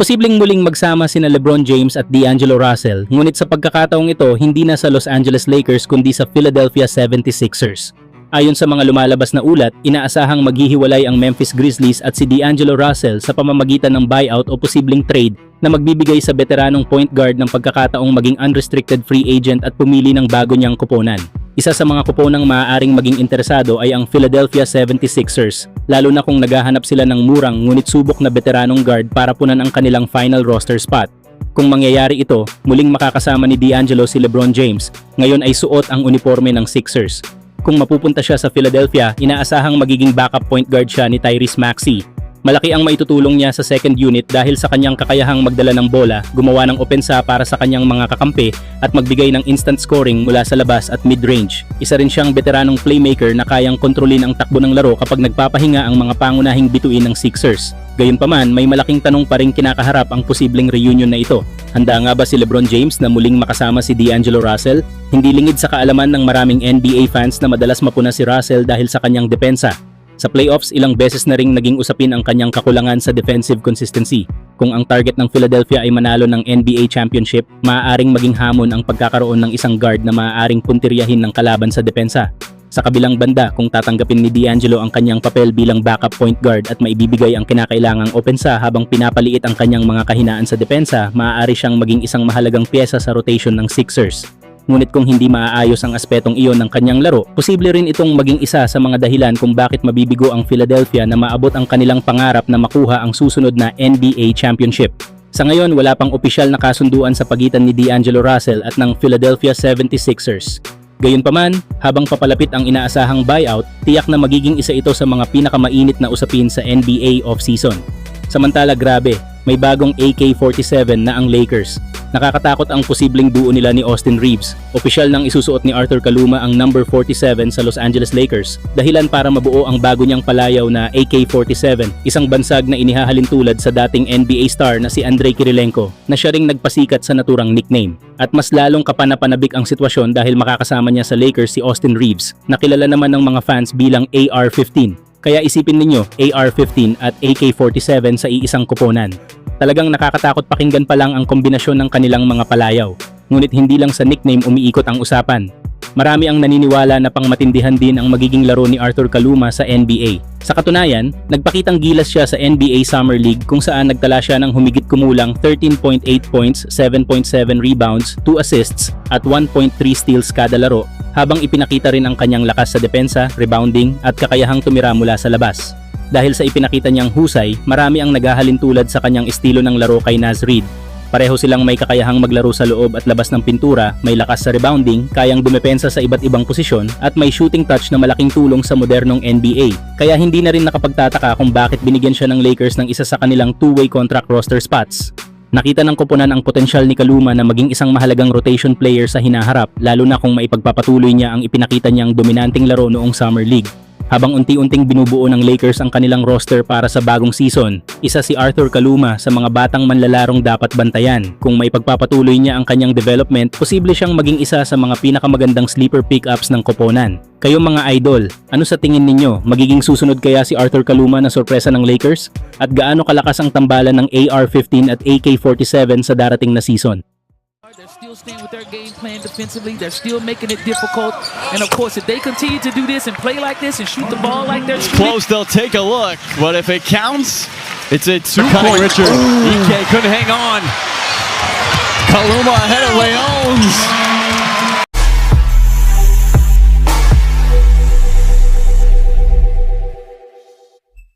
Posibleng muling magsama sina LeBron James at D'Angelo Russell, ngunit sa pagkakataong ito hindi na sa Los Angeles Lakers kundi sa Philadelphia 76ers. Ayon sa mga lumalabas na ulat, inaasahang maghihiwalay ang Memphis Grizzlies at si D'Angelo Russell sa pamamagitan ng buyout o posibleng trade na magbibigay sa veteranong point guard ng pagkakataong maging unrestricted free agent at pumili ng bago niyang kuponan. Isa sa mga kuponang maaaring maging interesado ay ang Philadelphia 76ers, lalo na kung naghahanap sila ng murang ngunit subok na veteranong guard para punan ang kanilang final roster spot. Kung mangyayari ito, muling makakasama ni D'Angelo si LeBron James, ngayon ay suot ang uniforme ng Sixers. Kung mapupunta siya sa Philadelphia, inaasahang magiging backup point guard siya ni Tyrese Maxey. Malaki ang maitutulong niya sa second unit dahil sa kanyang kakayahang magdala ng bola, gumawa ng opensa para sa kanyang mga kakampi at magbigay ng instant scoring mula sa labas at mid-range. Isa rin siyang veteranong playmaker na kayang kontrolin ang takbo ng laro kapag nagpapahinga ang mga pangunahing bituin ng Sixers. Gayunpaman, may malaking tanong pa ring kinakaharap ang posibleng reunion na ito. Handa nga ba si LeBron James na muling makasama si D'Angelo Russell? Hindi lingid sa kaalaman ng maraming NBA fans na madalas mapuna si Russell dahil sa kanyang depensa. Sa playoffs, ilang beses na ring naging usapin ang kanyang kakulangan sa defensive consistency. Kung ang target ng Philadelphia ay manalo ng NBA championship, maaaring maging hamon ang pagkakaroon ng isang guard na maaaring puntiryahin ng kalaban sa depensa. Sa kabilang banda, kung tatanggapin ni D'Angelo ang kanyang papel bilang backup point guard at maibibigay ang kinakailangang opensa habang pinapaliit ang kanyang mga kahinaan sa depensa, maaari siyang maging isang mahalagang pyesa sa rotation ng Sixers. Ngunit kung hindi maaayos ang aspetong iyon ng kanyang laro, posible rin itong maging isa sa mga dahilan kung bakit mabibigo ang Philadelphia na maabot ang kanilang pangarap na makuha ang susunod na NBA championship. Sa ngayon, wala pang opisyal na kasunduan sa pagitan ni D'Angelo Russell at ng Philadelphia 76ers. Gayunpaman, habang papalapit ang inaasahang buyout, tiyak na magiging isa ito sa mga pinakamainit na usapin sa NBA offseason. Samantala grabe, may bagong AK-47 na ang Lakers. Nakakatakot ang posibleng duo nila ni Austin Reeves. Opisyal nang isusuot ni Arthur Kaluma ang number 47 sa Los Angeles Lakers, dahilan para mabuo ang bago niyang palayaw na AK-47, isang bansag na inihahalin tulad sa dating NBA star na si Andrei Kirilenko, na siya ring nagpasikat sa naturang nickname. At mas lalong kapanapanabik ang sitwasyon dahil makakasama niya sa Lakers si Austin Reeves, na kilala naman ng mga fans bilang AR-15. Kaya isipin ninyo, AR-15 at AK-47 sa iisang kuponan. Talagang nakakatakot pakinggan pa lang ang kombinasyon ng kanilang mga palayaw. Ngunit hindi lang sa nickname umiikot ang usapan. Marami ang naniniwala na pangmatindihan din ang magiging laro ni Arthur Kaluma sa NBA. Sa katunayan, nagpakitang gilas siya sa NBA Summer League kung saan nagtala siya ng humigit kumulang 13.8 points, 7.7 rebounds, 2 assists at 1.3 steals kada laro, habang ipinakita rin ang kanyang lakas sa depensa, rebounding at kakayahang tumira mula sa labas. Dahil sa ipinakita niyang husay, marami ang naghahalin tulad sa kanyang estilo ng laro kay Naz Reid. Pareho silang may kakayahang maglaro sa loob at labas ng pintura, may lakas sa rebounding, kayang dumepensa sa iba't ibang posisyon, at may shooting touch na malaking tulong sa modernong NBA. Kaya hindi na rin nakapagtataka kung bakit binigyan siya ng Lakers ng isa sa kanilang two-way contract roster spots. Nakita ng koponan ang potensyal ni Kaluma na maging isang mahalagang rotation player sa hinaharap, lalo na kung maipagpapatuloy niya ang ipinakita niyang dominanteng laro noong Summer League. Habang unti-unting binubuo ng Lakers ang kanilang roster para sa bagong season, isa si Arthur Kaluma sa mga batang manlalarong dapat bantayan. Kung may pagpapatuloy niya ang kanyang development, posible siyang maging isa sa mga pinakamagandang sleeper pickups ng koponan. Kayo mga idol, ano sa tingin ninyo? Magiging susunod kaya si Arthur Kaluma na sorpresa ng Lakers? At gaano kalakas ang tambalan ng AR-15 at AK-47 sa darating na season? They're still staying with their game plan defensively. They're still making it difficult. And of course, if they continue to do this and play like this and shoot the ball like they're shooting, Close, they'll take a look. But if it counts, it's a two-point. Richard. EK couldn't hang on. Kaluma ahead of Leones.